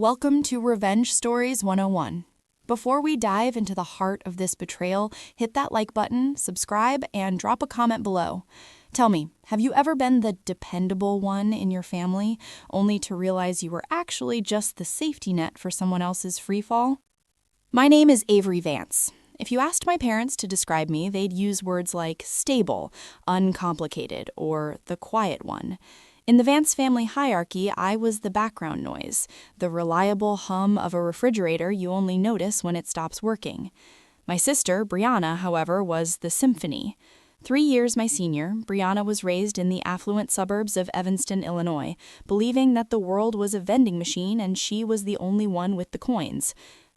Welcome to Revenge Stories 101. Before we dive into the heart of this betrayal, hit that like button, subscribe, and drop a comment below. Tell me, have you ever been the dependable one in your family, only to realize you were actually just the safety net for someone else's freefall? My name is Avery Vance. If you asked my parents to describe me, they'd use words like stable, uncomplicated, or the quiet one. In the Vance family hierarchy, I was the background noise, the reliable hum of a refrigerator you only notice when it stops working. My sister, Brianna, however, was the symphony. 3 years my senior, Brianna was raised in the affluent suburbs of Evanston, Illinois, believing that the world was a vending machine and she was the only one with the coins.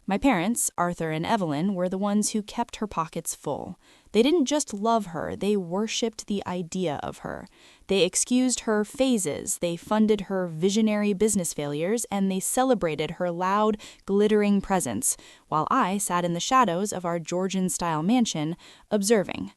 My parents, Arthur and Evelyn, were the ones who kept her pockets full. They didn't just love her, they worshipped the idea of her. They excused her phases, they funded her visionary business failures, and they celebrated her loud, glittering presence, while I sat in the shadows of our Georgian-style mansion, observing.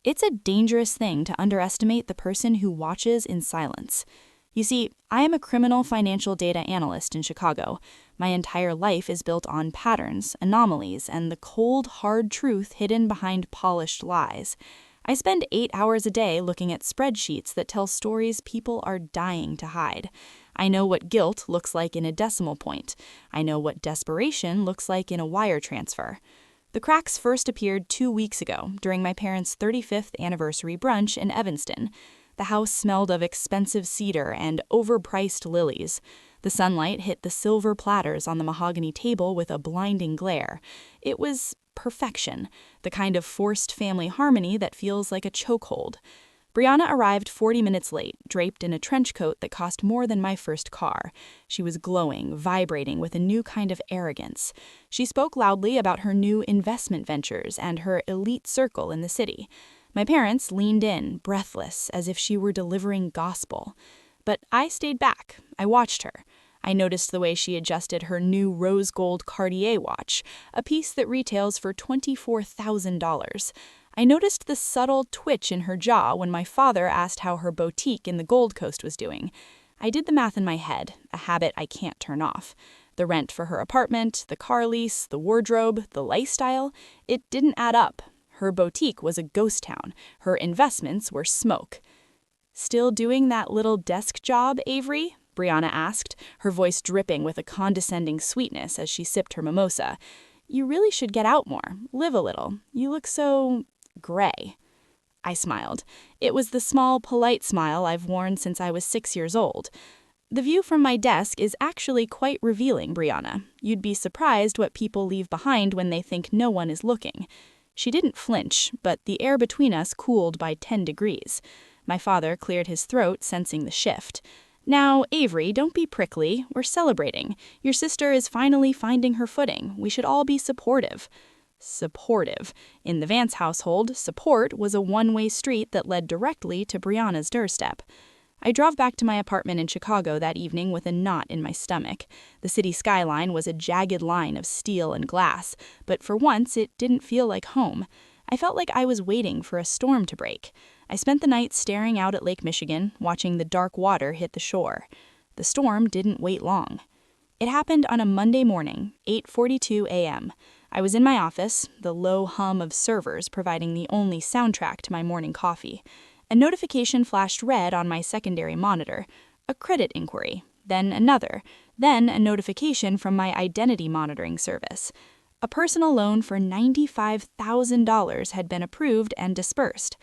It's a dangerous thing to underestimate the person who watches in silence. You see, I am a criminal financial data analyst in Chicago. My entire life is built on patterns, anomalies, and the cold, hard truth hidden behind polished lies. I spend 8 hours a day looking at spreadsheets that tell stories people are dying to hide. I know what guilt looks like in a decimal point. I know what desperation looks like in a wire transfer. The cracks first appeared 2 weeks ago during my parents' 35th anniversary brunch in Evanston. The house smelled of expensive cedar and overpriced lilies. The sunlight hit the silver platters on the mahogany table with a blinding glare. It was perfection, the kind of forced family harmony that feels like a chokehold. Brianna arrived 40 minutes late, draped in a trench coat that cost more than my first car. She was glowing, vibrating with a new kind of arrogance. She spoke loudly about her new investment ventures and her elite circle in the city. My parents leaned in, breathless, as if she were delivering gospel. But I stayed back. I watched her. I noticed the way she adjusted her new rose gold Cartier watch, a piece that retails for $24,000. I noticed the subtle twitch in her jaw when my father asked how her boutique in the Gold Coast was doing. I did the math in my head, a habit I can't turn off. The rent for her apartment, the car lease, the wardrobe, the lifestyle, it didn't add up. Her boutique was a ghost town. Her investments were smoke. "Still doing that little desk job, Avery?" Brianna asked, her voice dripping with a condescending sweetness as she sipped her mimosa. "You really should get out more, live a little. You look so gray." I smiled. It was the small, polite smile I've worn since I was 6 years old. "The view from my desk is actually quite revealing, Brianna. You'd be surprised what people leave behind when they think no one is looking." She didn't flinch, but the air between us cooled by 10 degrees. My father cleared his throat, sensing the shift. "Now, Avery, don't be prickly. We're celebrating. Your sister is finally finding her footing. We should all be supportive." Supportive. In the Vance household, support was a one-way street that led directly to Brianna's doorstep. I drove back to my apartment in Chicago that evening with a knot in my stomach. The city skyline was a jagged line of steel and glass, but for once it didn't feel like home. I felt like I was waiting for a storm to break. I spent the night staring out at Lake Michigan, watching the dark water hit the shore. The storm didn't wait long. It happened on a Monday morning, 8:42 a.m. I was in my office, the low hum of servers providing the only soundtrack to my morning coffee. A notification flashed red on my secondary monitor, a credit inquiry, then another, then a notification from my identity monitoring service. A personal loan for $95,000 had been approved and dispersed.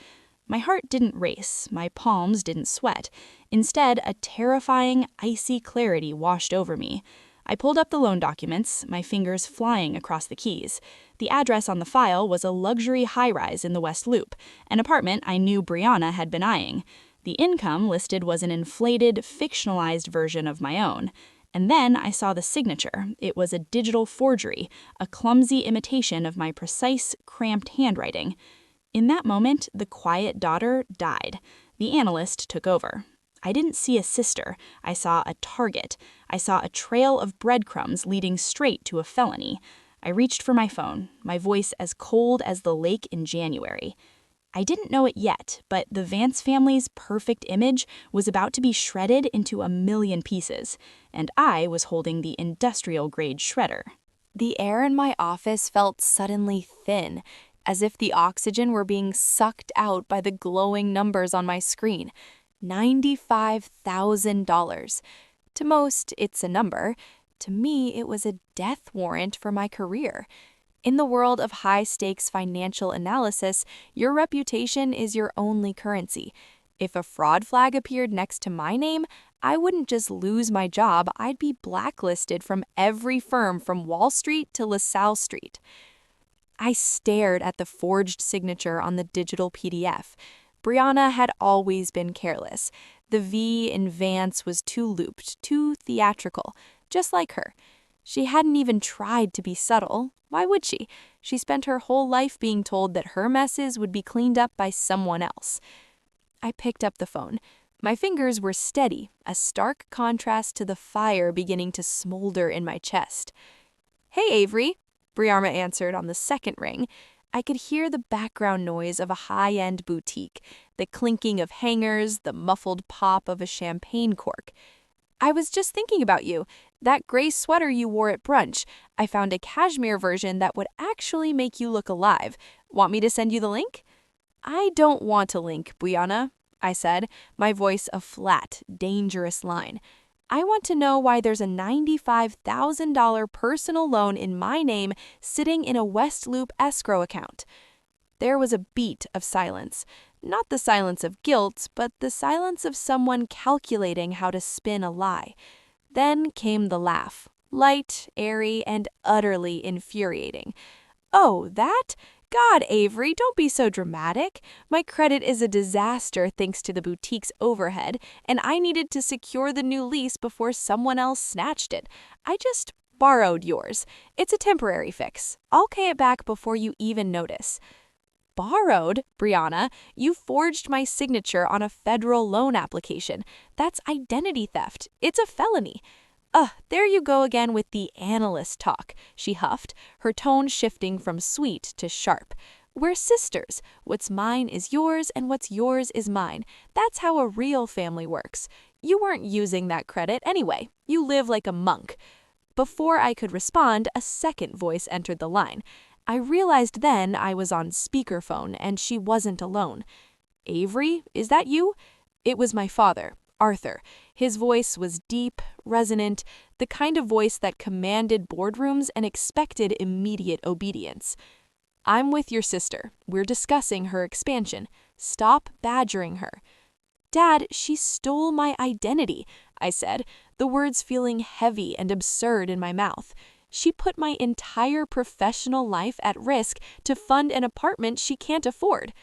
My heart didn't race, my palms didn't sweat. Instead, a terrifying, icy clarity washed over me. I pulled up the loan documents, my fingers flying across the keys. The address on the file was a luxury high-rise in the West Loop, an apartment I knew Brianna had been eyeing. The income listed was an inflated, fictionalized version of my own. And then I saw the signature. It was a digital forgery, a clumsy imitation of my precise, cramped handwriting. In that moment, the quiet daughter died. The analyst took over. I didn't see a sister. I saw a target. I saw a trail of breadcrumbs leading straight to a felony. I reached for my phone, my voice as cold as the lake in January. I didn't know it yet, but the Vance family's perfect image was about to be shredded into a million pieces, and I was holding the industrial-grade shredder. The air in my office felt suddenly thin, as if the oxygen were being sucked out by the glowing numbers on my screen. $95,000. To most, it's a number. To me, it was a death warrant for my career. In the world of high-stakes financial analysis, your reputation is your only currency. If a fraud flag appeared next to my name, I wouldn't just lose my job, I'd be blacklisted from every firm from Wall Street to LaSalle Street. I stared at the forged signature on the digital PDF. Brianna had always been careless. The V in Vance was too looped, too theatrical, just like her. She hadn't even tried to be subtle. Why would she? She spent her whole life being told that her messes would be cleaned up by someone else. I picked up the phone. My fingers were steady, a stark contrast to the fire beginning to smolder in my chest. "Hey, Avery," Brianna answered on the second ring. I could hear the background noise of a high-end boutique, the clinking of hangers, the muffled pop of a champagne cork. "I was just thinking about you. That gray sweater you wore at brunch. I found a cashmere version that would actually make you look alive. Want me to send you the link?" "I don't want a link, Brianna," I said, my voice a flat, dangerous line. "I want to know why there's a $95,000 personal loan in my name sitting in a West Loop escrow account." There was a beat of silence. Not the silence of guilt, but the silence of someone calculating how to spin a lie. Then came the laugh, light, airy, and utterly infuriating. "Oh, that? God, Avery, don't be so dramatic. My credit is a disaster thanks to the boutique's overhead, and I needed to secure the new lease before someone else snatched it. I just borrowed yours. It's a temporary fix. I'll pay it back before you even notice." "Borrowed, Brianna? You forged my signature on a federal loan application. That's identity theft. It's a felony." There you go again with the analyst talk," she huffed, her tone shifting from sweet to sharp. "We're sisters. What's mine is yours, and what's yours is mine. That's how a real family works. You weren't using that credit anyway. You live like a monk." Before I could respond, a second voice entered the line. I realized then I was on speakerphone, and she wasn't alone. "Avery, is that you?" It was my father, Arthur. His voice was deep, resonant, the kind of voice that commanded boardrooms and expected immediate obedience. "I'm with your sister. We're discussing her expansion. Stop badgering her." "Dad, she stole my identity," I said, the words feeling heavy and absurd in my mouth. "She put my entire professional life at risk to fund an apartment she can't afford."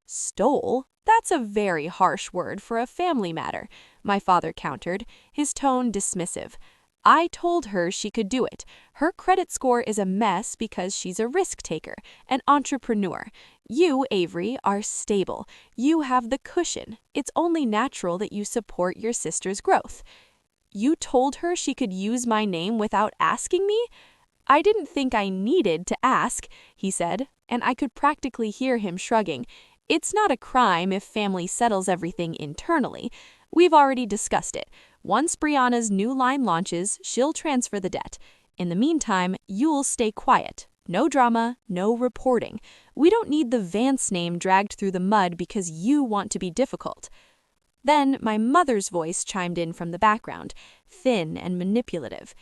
"Stole? That's a very harsh word for a family matter," my father countered, his tone dismissive. "I told her she could do it. Her credit score is a mess because she's a risk taker, an entrepreneur. You, Avery, are stable. You have the cushion. It's only natural that you support your sister's growth." "You told her she could use my name without asking me?" "I didn't think I needed to ask," he said, and I could practically hear him shrugging. "It's not a crime if family settles everything internally. We've already discussed it. Once Brianna's new line launches, she'll transfer the debt. In the meantime, you'll stay quiet. No drama, no reporting. We don't need the Vance name dragged through the mud because you want to be difficult." Then my mother's voice chimed in from the background, thin and manipulative.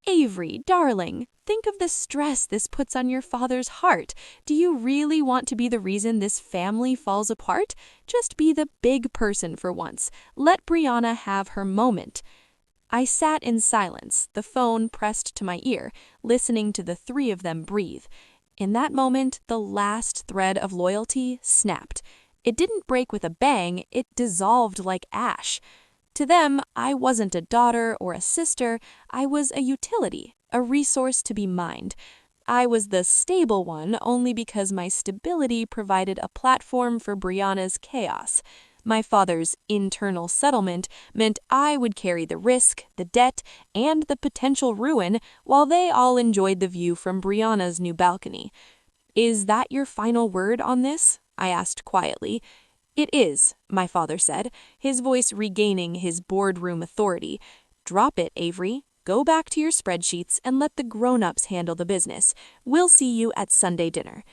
"Avery, darling, think of the stress this puts on your father's heart. Do you really want to be the reason this family falls apart? Just be the big person for once. Let Brianna have her moment." I sat in silence, the phone pressed to my ear, listening to the three of them breathe. In that moment, the last thread of loyalty snapped. It didn't break with a bang, it dissolved like ash. To them, I wasn't a daughter or a sister, I was a utility, a resource to be mined. I was the stable one only because my stability provided a platform for Brianna's chaos. My father's internal settlement meant I would carry the risk, the debt, and the potential ruin while they all enjoyed the view from Brianna's new balcony. "Is that your final word on this?" I asked quietly. "It is," my father said, his voice regaining his boardroom authority. "Drop it, Avery. Go back to your spreadsheets and let the grown-ups handle the business. We'll see you at Sunday dinner."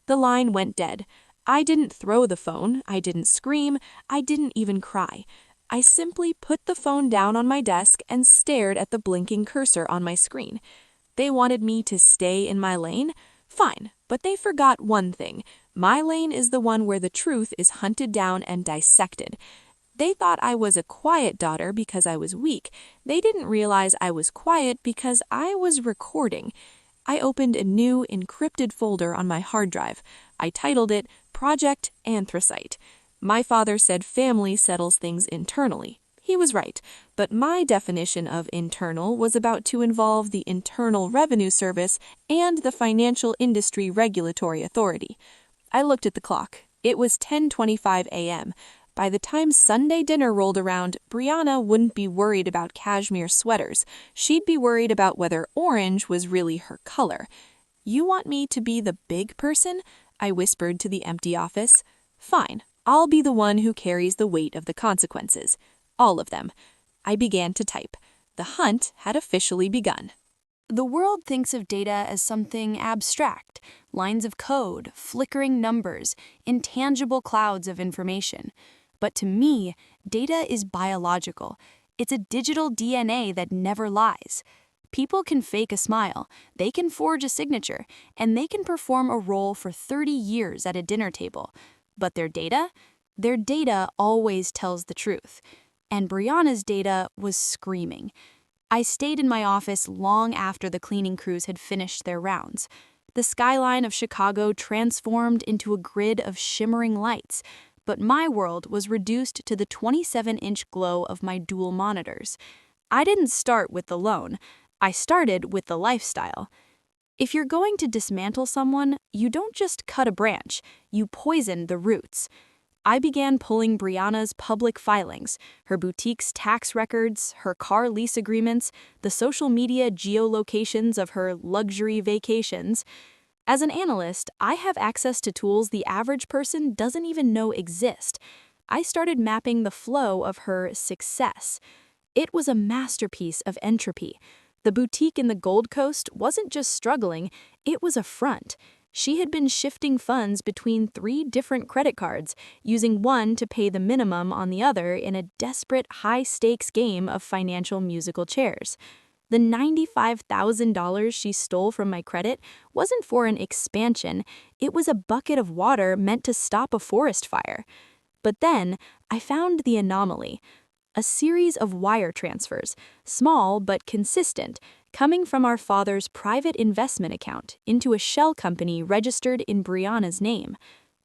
The line went dead. I didn't throw the phone, I didn't scream, I didn't even cry. I simply put the phone down on my desk and stared at the blinking cursor on my screen. They wanted me to stay in my lane? Fine, but they forgot one thing. My lane is the one where the truth is hunted down and dissected. They thought I was a quiet daughter because I was weak. They didn't realize I was quiet because I was recording. I opened a new encrypted folder on my hard drive. I titled it Project Anthracite. My father said family settles things internally. He was right, but my definition of internal was about to involve the Internal Revenue Service and the Financial Industry Regulatory Authority. I looked at the clock. It was 10:25 a.m. By the time Sunday dinner rolled around, Brianna wouldn't be worried about cashmere sweaters. She'd be worried about whether orange was really her color. "You want me to be the big person?" I whispered to the empty office. "Fine, I'll be the one who carries the weight of the consequences. All of them." I began to type. The hunt had officially begun. The world thinks of data as something abstract, lines of code, flickering numbers, intangible clouds of information. But to me, data is biological. It's a digital DNA that never lies. People can fake a smile, they can forge a signature, and they can perform a role for 30 years at a dinner table. But their data? Their data always tells the truth. And Brianna's data was screaming. I stayed in my office long after the cleaning crews had finished their rounds. The skyline of Chicago transformed into a grid of shimmering lights, but my world was reduced to the 27-inch glow of my dual monitors. I didn't start with the loan. I started with the lifestyle. If you're going to dismantle someone, you don't just cut a branch, you poison the roots. I began pulling Brianna's public filings, her boutique's tax records, her car lease agreements, the social media geolocations of her luxury vacations. As an analyst, I have access to tools the average person doesn't even know exist. I started mapping the flow of her success. It was a masterpiece of entropy. The boutique in the Gold Coast wasn't just struggling, it was a front. She had been shifting funds between 3 different credit cards, using one to pay the minimum on the other in a desperate high-stakes game of financial musical chairs. The $95,000 she stole from my credit wasn't for an expansion, it was a bucket of water meant to stop a forest fire. But then, I found the anomaly. A series of wire transfers, small but consistent, coming from our father's private investment account into a shell company registered in Brianna's name.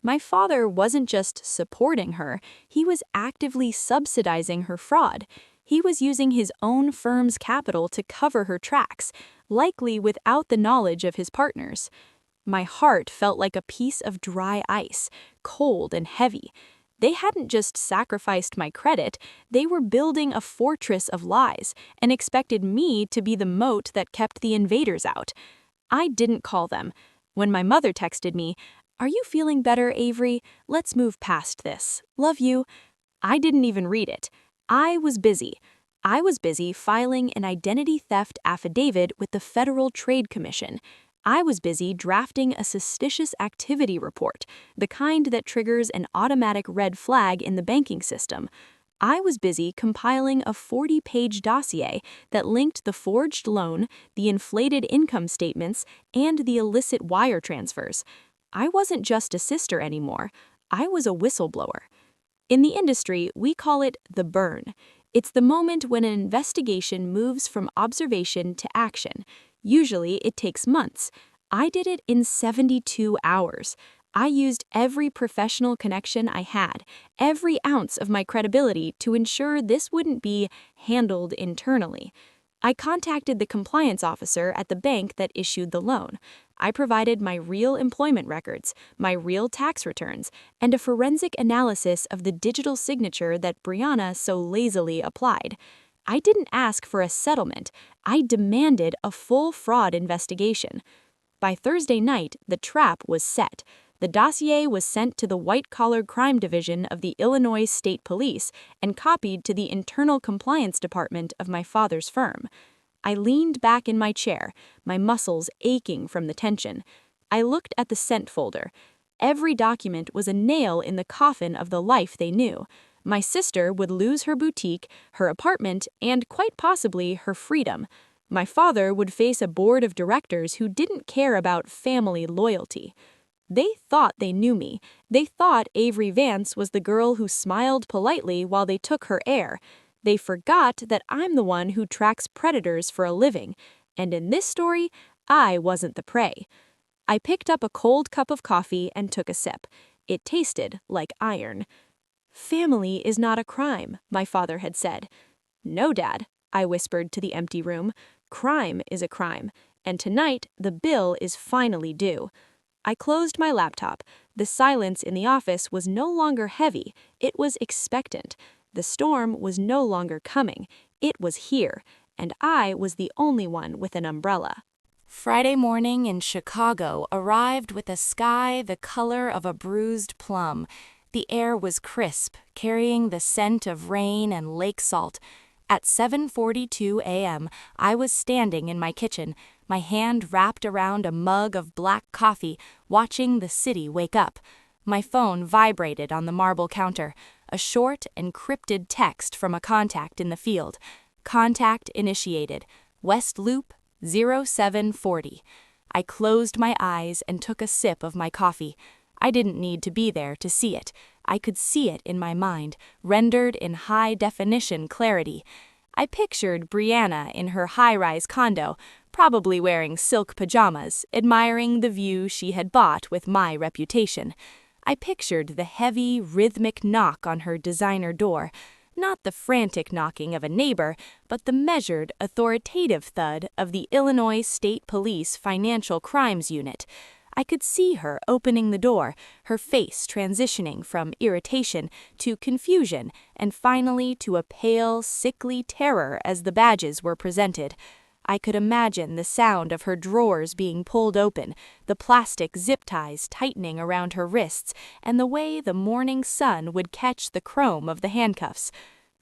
My father wasn't just supporting her, he was actively subsidizing her fraud. He was using his own firm's capital to cover her tracks, likely without the knowledge of his partners. My heart felt like a piece of dry ice, cold and heavy. They hadn't just sacrificed my credit, they were building a fortress of lies and expected me to be the moat that kept the invaders out. I didn't call them. When my mother texted me, "Are you feeling better, Avery? Let's move past this. Love you." I didn't even read it. I was busy. I was busy filing an identity theft affidavit with the Federal Trade Commission. I was busy drafting a suspicious activity report, the kind that triggers an automatic red flag in the banking system. I was busy compiling a 40-page dossier that linked the forged loan, the inflated income statements, and the illicit wire transfers. I wasn't just a sister anymore. I was a whistleblower. In the industry, we call it the burn. It's the moment when an investigation moves from observation to action. Usually, it takes months. I did it in 72 hours. I used every professional connection I had, every ounce of my credibility to ensure this wouldn't be handled internally. I contacted the compliance officer at the bank that issued the loan. I provided my real employment records, my real tax returns, and a forensic analysis of the digital signature that Brianna so lazily applied. I didn't ask for a settlement. I demanded a full fraud investigation. By Thursday night, the trap was set. The dossier was sent to the white-collar crime division of the Illinois State Police and copied to the internal compliance department of my father's firm. I leaned back in my chair, my muscles aching from the tension. I looked at the sent folder. Every document was a nail in the coffin of the life they knew. My sister would lose her boutique, her apartment, and quite possibly her freedom. My father would face a board of directors who didn't care about family loyalty. They thought they knew me. They thought Avery Vance was the girl who smiled politely while they took her air. They forgot that I'm the one who tracks predators for a living. And in this story, I wasn't the prey. I picked up a cold cup of coffee and took a sip. It tasted like iron. "Family is not a crime," my father had said. "No, Dad," I whispered to the empty room. "Crime is a crime, and tonight the bill is finally due." I closed my laptop. The silence in the office was no longer heavy, it was expectant. The storm was no longer coming, it was here, and I was the only one with an umbrella. Friday morning in Chicago arrived with a sky the color of a bruised plum. The air was crisp, carrying the scent of rain and lake salt. At 7:42 a.m., I was standing in my kitchen, my hand wrapped around a mug of black coffee, watching the city wake up. My phone vibrated on the marble counter, a short, encrypted text from a contact in the field. Contact initiated. West Loop, 0740. I closed my eyes and took a sip of my coffee. I didn't need to be there to see it. I could see it in my mind, rendered in high-definition clarity. I pictured Brianna in her high-rise condo, probably wearing silk pajamas, admiring the view she had bought with my reputation. I pictured the heavy, rhythmic knock on her designer door, not the frantic knocking of a neighbor, but the measured, authoritative thud of the Illinois State Police Financial Crimes Unit. I could see her opening the door, her face transitioning from irritation to confusion and finally to a pale, sickly terror as the badges were presented. I could imagine the sound of her drawers being pulled open, the plastic zip ties tightening around her wrists, and the way the morning sun would catch the chrome of the handcuffs.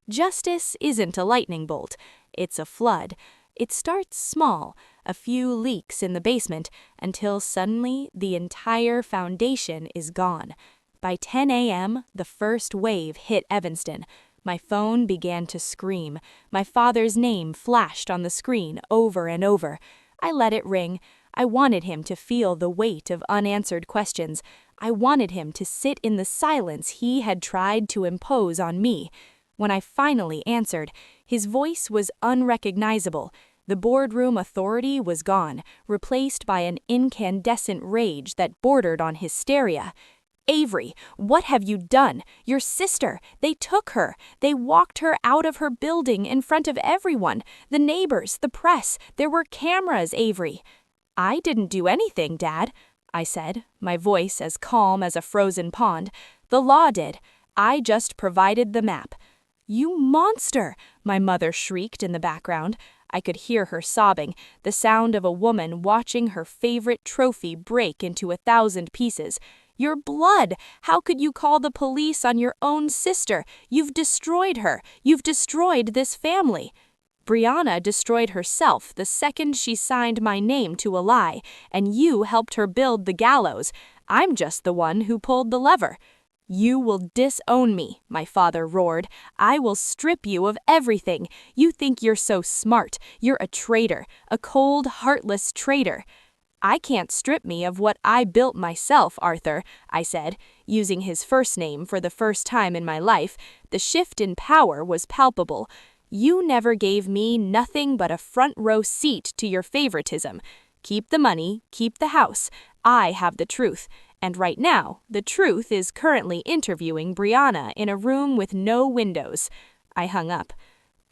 Justice isn't a lightning bolt, it's a flood. It starts small, a few leaks in the basement, until suddenly the entire foundation is gone. By 10 a.m., the first wave hit Evanston. My phone began to scream. My father's name flashed on the screen over and over. I let it ring. I wanted him to feel the weight of unanswered questions. I wanted him to sit in the silence he had tried to impose on me. When I finally answered, his voice was unrecognizable. The boardroom authority was gone, replaced by an incandescent rage that bordered on hysteria. "Avery, what have you done? Your sister! They took her! They walked her out of her building in front of everyone! The neighbors, the press, there were cameras, Avery!" "I didn't do anything, Dad," I said, my voice as calm as a frozen pond. "The law did. I just provided the map." "You monster!" my mother shrieked in the background. I could hear her sobbing, the sound of a woman watching her favorite trophy break into 1,000 pieces. "Your blood! How could you call the police on your own sister? You've destroyed her. You've destroyed this family." "Brianna destroyed herself the second she signed my name to a lie, and you helped her build the gallows. I'm just the one who pulled the lever." "You will disown me," my father roared. "I will strip you of everything. You think you're so smart. You're a traitor, a cold, heartless traitor." "I can't strip me of what I built myself, Arthur," I said, using his first name for the first time in my life. The shift in power was palpable. "You never gave me nothing but a front-row seat to your favoritism. Keep the money, keep the house. I have the truth. And right now, the truth is currently interviewing Brianna in a room with no windows." I hung up.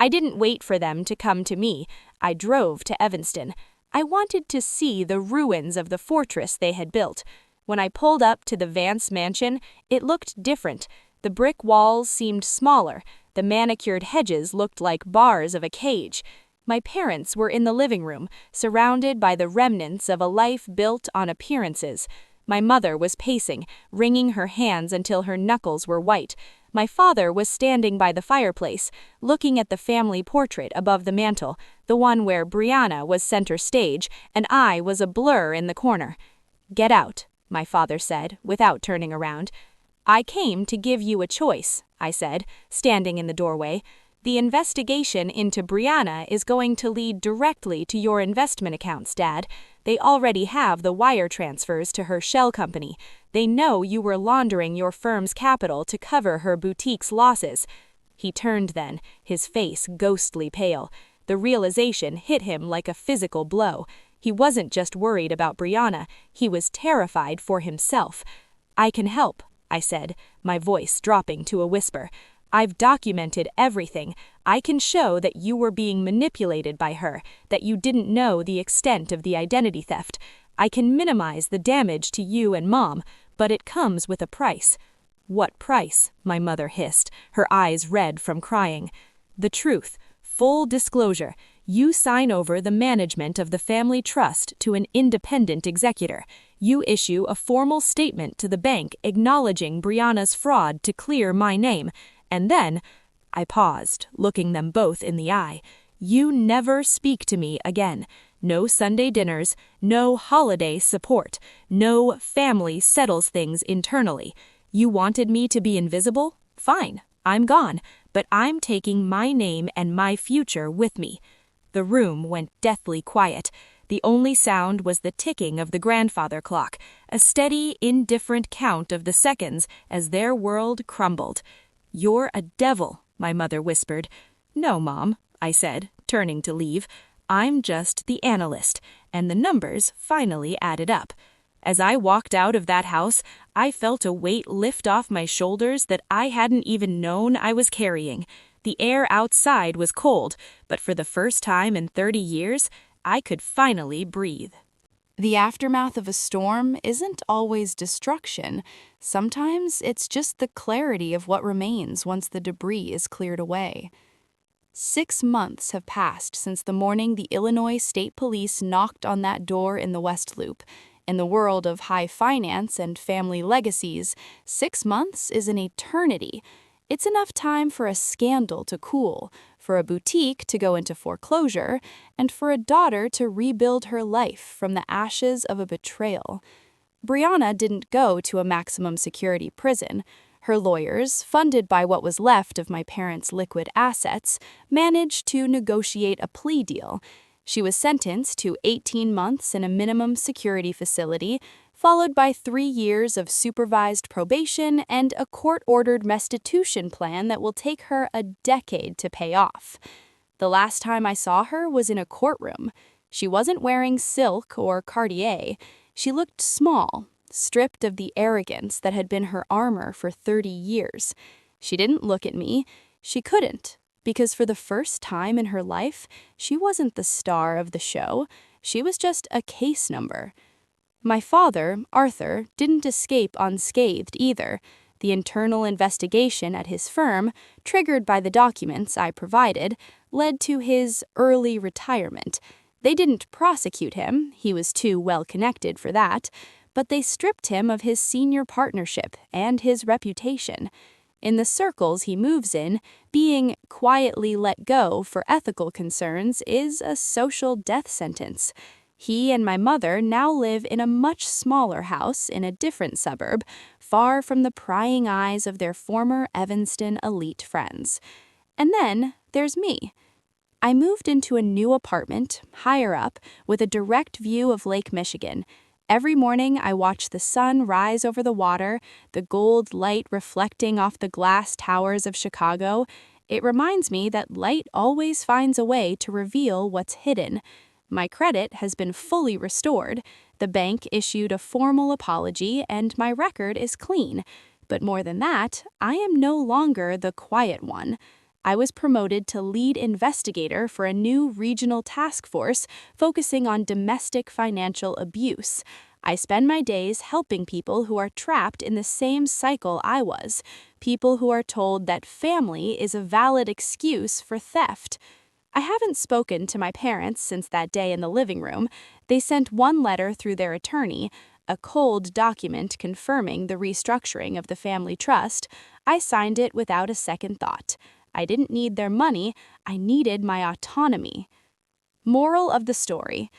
I didn't wait for them to come to me. I drove to Evanston. I wanted to see the ruins of the fortress they had built. When I pulled up to the Vance mansion, it looked different. The brick walls seemed smaller. The manicured hedges looked like bars of a cage. My parents were in the living room, surrounded by the remnants of a life built on appearances. My mother was pacing, wringing her hands until her knuckles were white. My father was standing by the fireplace, looking at the family portrait above the mantel, the one where Brianna was center stage and I was a blur in the corner. "Get out," my father said, without turning around. "I came to give you a choice," I said, standing in the doorway. "The investigation into Brianna is going to lead directly to your investment accounts, Dad. They already have the wire transfers to her shell company. They know you were laundering your firm's capital to cover her boutique's losses." He turned then, his face ghostly pale. The realization hit him like a physical blow. He wasn't just worried about Brianna, he was terrified for himself. "I can help," I said, my voice dropping to a whisper. "I've documented everything. I can show that you were being manipulated by her, that you didn't know the extent of the identity theft. I can minimize the damage to you and Mom, but it comes with a price." "What price?" my mother hissed, her eyes red from crying. "The truth. Full disclosure. You sign over the management of the family trust to an independent executor. You issue a formal statement to the bank acknowledging Brianna's fraud to clear my name. And then," I paused, looking them both in the eye, "you never speak to me again. No Sunday dinners, no holiday support, no family settles things internally. You wanted me to be invisible? Fine, I'm gone, but I'm taking my name and my future with me." The room went deathly quiet. The only sound was the ticking of the grandfather clock, a steady, indifferent count of the seconds as their world crumbled. "You're a devil," my mother whispered. "No, Mom," I said, turning to leave. "I'm just the analyst," and the numbers finally added up. As I walked out of that house, I felt a weight lift off my shoulders that I hadn't even known I was carrying. The air outside was cold, but for the first time in 30 years, I could finally breathe. The aftermath of a storm isn't always destruction. Sometimes it's just the clarity of what remains once the debris is cleared away. 6 months have passed since the morning the Illinois State Police knocked on that door in the West Loop. In the world of high finance and family legacies, 6 months is an eternity. It's enough time for a scandal to cool, for a boutique to go into foreclosure, and for a daughter to rebuild her life from the ashes of a betrayal. Brianna didn't go to a maximum security prison. Her lawyers, funded by what was left of my parents' liquid assets, managed to negotiate a plea deal. She was sentenced to 18 months in a minimum security facility, followed by 3 years of supervised probation and a court-ordered restitution plan that will take her a decade to pay off. The last time I saw her was in a courtroom. She wasn't wearing silk or Cartier. She looked small, stripped of the arrogance that had been her armor for 30 years. She didn't look at me. She couldn't, because for the first time in her life, she wasn't the star of the show. She was just a case number. My father, Arthur, didn't escape unscathed either. The internal investigation at his firm, triggered by the documents I provided, led to his early retirement. They didn't prosecute him, he was too well connected for that, but they stripped him of his senior partnership and his reputation. In the circles he moves in, being quietly let go for ethical concerns is a social death sentence. He and my mother now live in a much smaller house in a different suburb, far from the prying eyes of their former Evanston elite friends. And then there's me. I moved into a new apartment, higher up, with a direct view of Lake Michigan. Every morning I watch the sun rise over the water, the gold light reflecting off the glass towers of Chicago. It reminds me that light always finds a way to reveal what's hidden. My credit has been fully restored. The bank issued a formal apology, and my record is clean. But more than that, I am no longer the quiet one. I was promoted to lead investigator for a new regional task force focusing on domestic financial abuse. I spend my days helping people who are trapped in the same cycle I was, people who are told that family is a valid excuse for theft. I haven't spoken to my parents since that day in the living room. They sent one letter through their attorney, a cold document confirming the restructuring of the family trust, I signed it without a second thought. I didn't need their money, I needed my autonomy. Moral of the story.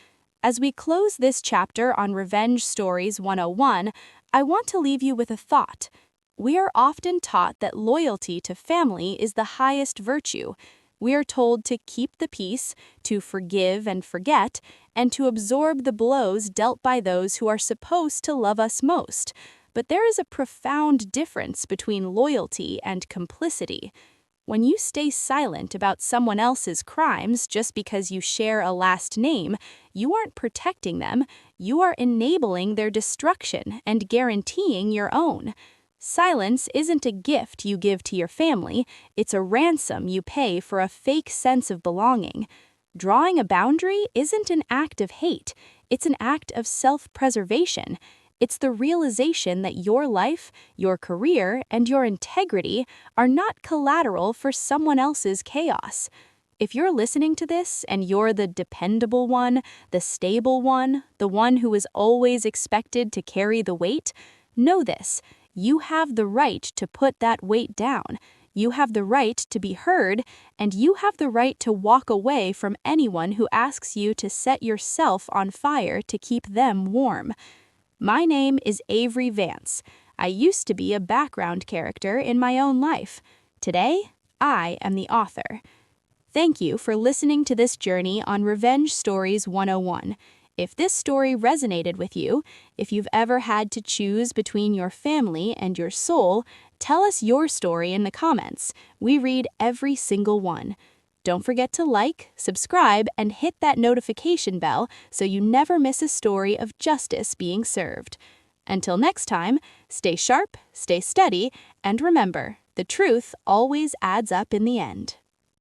As we close this chapter on Revenge Stories 101, I want to leave you with a thought. We are often taught that loyalty to family is the highest virtue. We are told to keep the peace, to forgive and forget, and to absorb the blows dealt by those who are supposed to love us most. But there is a profound difference between loyalty and complicity. When you stay silent about someone else's crimes just because you share a last name, you aren't protecting them, you are enabling their destruction and guaranteeing your own. Silence isn't a gift you give to your family, it's a ransom you pay for a fake sense of belonging. Drawing a boundary isn't an act of hate, it's an act of self-preservation. It's the realization that your life, your career, and your integrity are not collateral for someone else's chaos. If you're listening to this and you're the dependable one, the stable one, the one who is always expected to carry the weight, know this. You have the right to put that weight down. You have the right to be heard, and you have the right to walk away from anyone who asks you to set yourself on fire to keep them warm. My name is Avery Vance. I used to be a background character in my own life. Today, I am the author. Thank you for listening to this journey on Revenge Stories 101. If this story resonated with you, if you've ever had to choose between your family and your soul, tell us your story in the comments. We read every single one. Don't forget to like, subscribe, and hit that notification bell so you never miss a story of justice being served. Until next time, stay sharp, stay steady, and remember, the truth always adds up in the end.